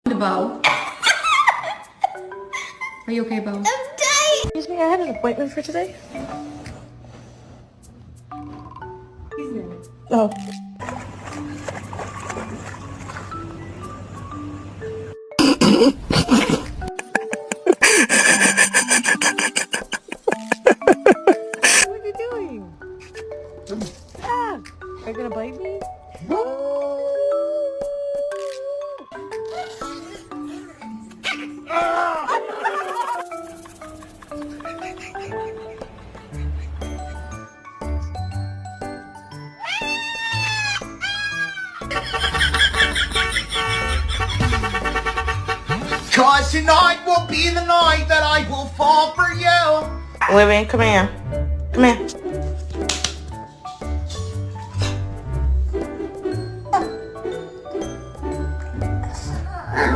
Bo. Are you okay, Bo? I'm dying. Excuse me, I had an appointment for today. Oh. What are you doing? Ah, are you gonna bite me? Cause tonight will be the night that I will fall for you. Living, come here. Come here.